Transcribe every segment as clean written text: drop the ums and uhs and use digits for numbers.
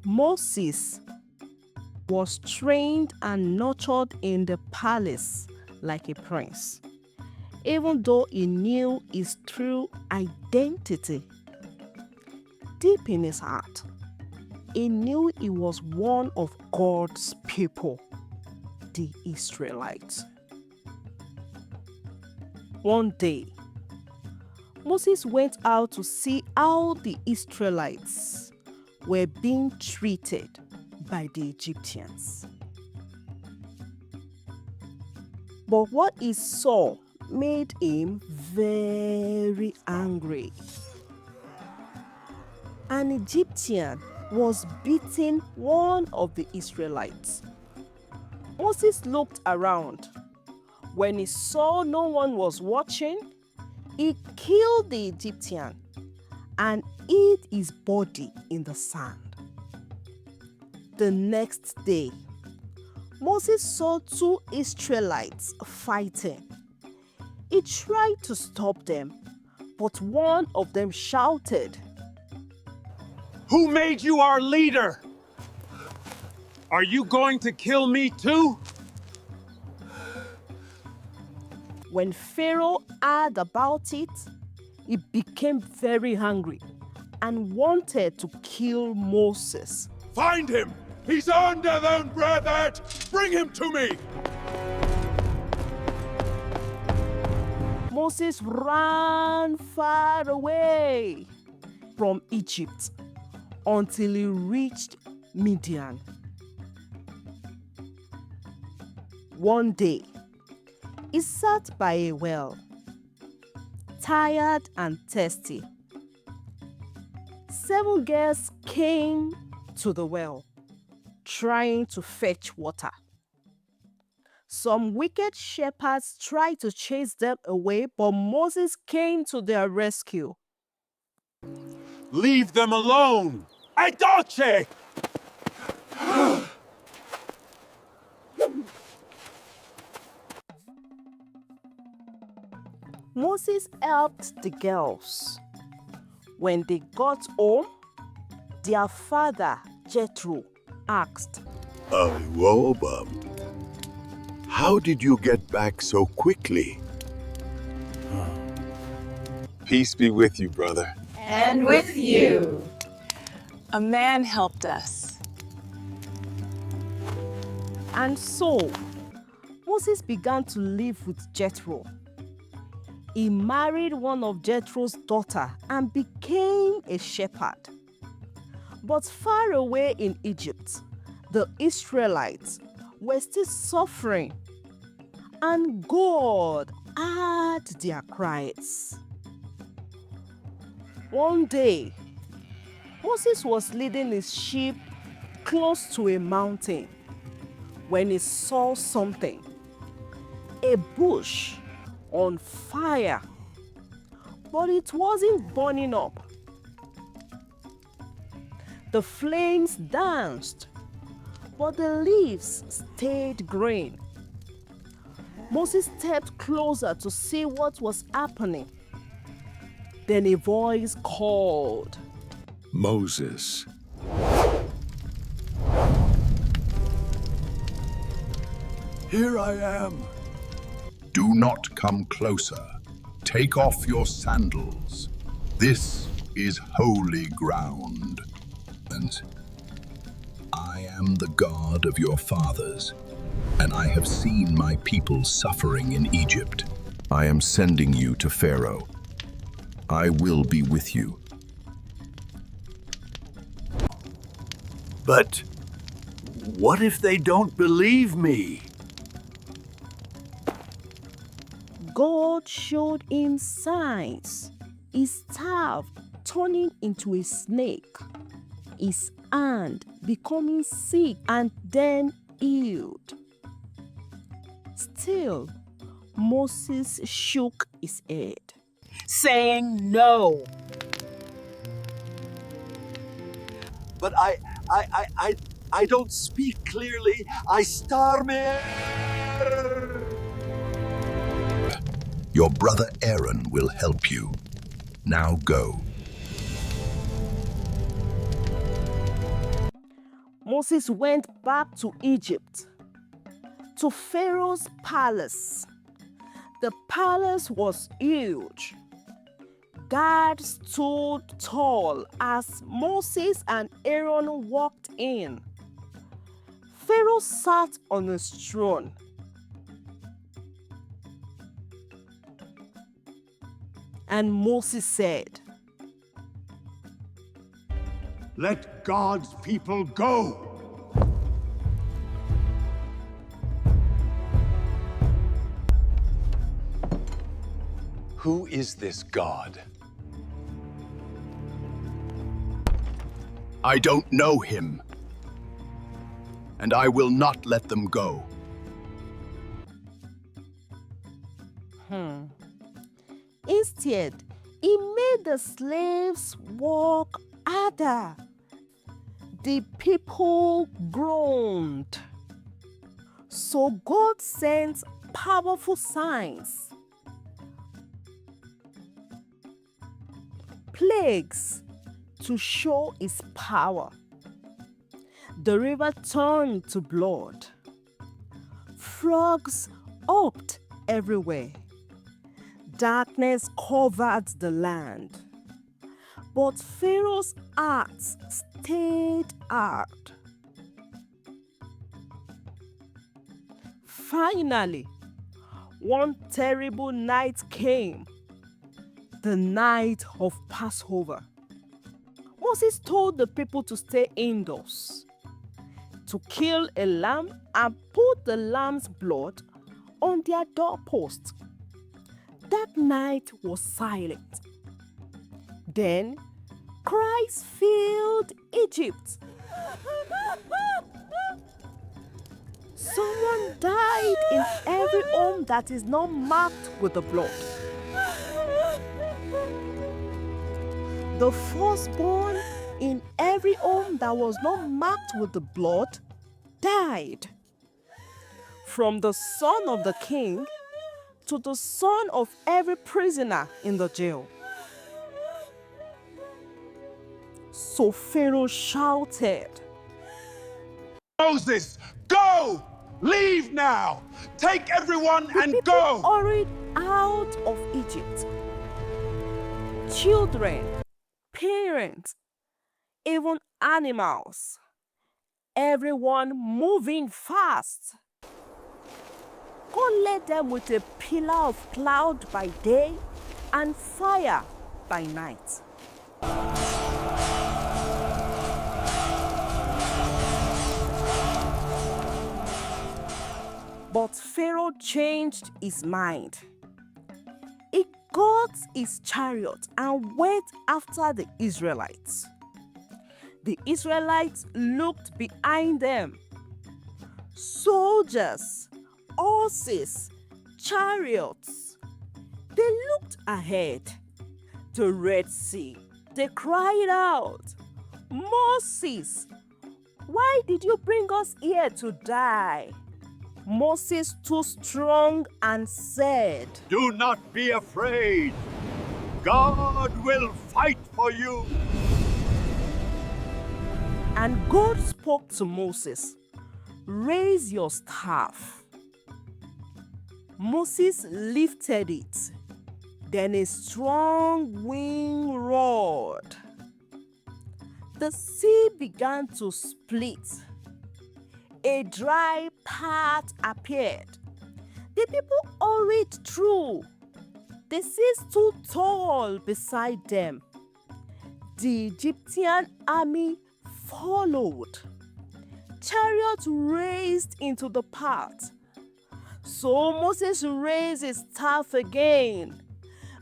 Moses was trained and nurtured in the palace like a prince, even though he knew his true identity. Deep in his heart, he knew he was one of God's people, the Israelites. One day, Moses went out to see how the Israelites were being treated by the Egyptians. But what he saw made him very angry. An Egyptian was beating one of the Israelites. Moses looked around. When he saw no one was watching, he killed the Egyptian and hid his body in the sand. The next day, Moses saw two Israelites fighting. He tried to stop them, but one of them shouted, "Who made you our leader? Are you going to kill me too?" When Pharaoh heard about it, he became very angry and wanted to kill Moses. "Find him! He's under the brevet! Bring him to me!" Moses ran far away from Egypt until he reached Midian. One day, he sat by a well, tired and thirsty. 7 girls came to the well, trying to fetch water. Some wicked shepherds tried to chase them away, but Moses came to their rescue. Leave them alone! Idoche! Moses helped the girls. When they got home, their father, Jethro, asked, Whoa, how did you get back so quickly? Peace be with you, brother. And with you. A man helped us. And so, Moses began to live with Jethro. He married one of Jethro's daughters and became a shepherd. But far away in Egypt, the Israelites were still suffering, and God heard their cries. One day, Moses was leading his sheep close to a mountain when he saw something, a bush on fire, but it wasn't burning up. The flames danced, but the leaves stayed green. Moses stepped closer to see what was happening. Then a voice called, Moses. Here I am. Do not come closer. Take off your sandals. This is holy ground. And I am the God of your fathers, and I have seen my people suffering in Egypt. I am sending you to Pharaoh. I will be with you. But what if they don't believe me? God showed him signs. His staff turning into a snake, his hand becoming sick and then healed. Still, Moses shook his head, Saying no. But I don't speak clearly. I stammer. Your brother Aaron will help you. Now go. Moses went back to Egypt, to Pharaoh's palace. The palace was huge. Guards stood tall as Moses and Aaron walked in. Pharaoh sat on his throne. And Moses said, Let God's people go. Who is this God? I don't know him, and I will not let them go. Instead, he made the slaves work harder. The people groaned. So God sent powerful signs, plagues, to show his power. The river turned to blood. Frogs hopped everywhere. Darkness covered the land. But Pharaoh's heart stayed hard. Finally, one terrible night came, the night of Passover. Moses told the people to stay indoors, to kill a lamb and put the lamb's blood on their doorpost. That night was silent. Then cries filled Egypt. Someone died in every home that is not marked with the blood. The firstborn in every home that was not marked with the blood died. From the son of the king to the son of every prisoner in the jail. So Pharaoh shouted, Moses, go! Leave now! Take everyone and People go! hurried out of Egypt. Children, parents, even animals. Everyone moving fast. God led them with a pillar of cloud by day and fire by night. But Pharaoh changed his mind. He got his chariot and went after the Israelites. The Israelites looked behind them. Soldiers, horses, chariots. They looked ahead. The Red Sea. They cried out, Moses, why did you bring us here to die? Moses stood strong and said, Do not be afraid. God will fight for you. And God spoke to Moses, raise your staff. Moses lifted it. Then a strong wind roared. The sea began to split. A dry path appeared. The people hurried through. The sea stood tall beside them. The Egyptian army followed. Chariots raced into the path. So Moses raised his staff again.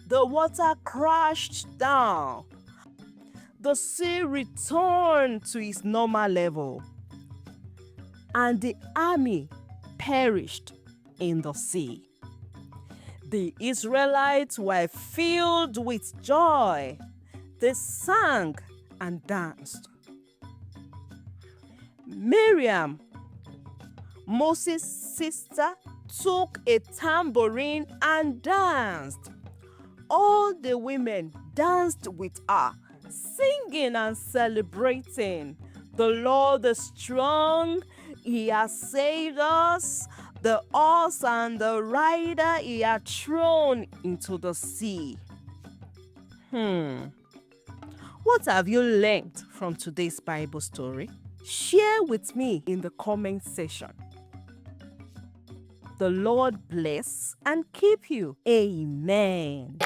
The water crashed down. The sea returned to its normal level. And the army perished in the sea. The Israelites were filled with joy. They sang and danced. Miriam, Moses' sister, took a tambourine and danced. All the women danced with her, singing and celebrating. The Lord is strong. He has saved us. The horse and the rider he had thrown into the sea. What have you learned from today's Bible story? Share with me in the comment section. The Lord bless and keep you. Amen.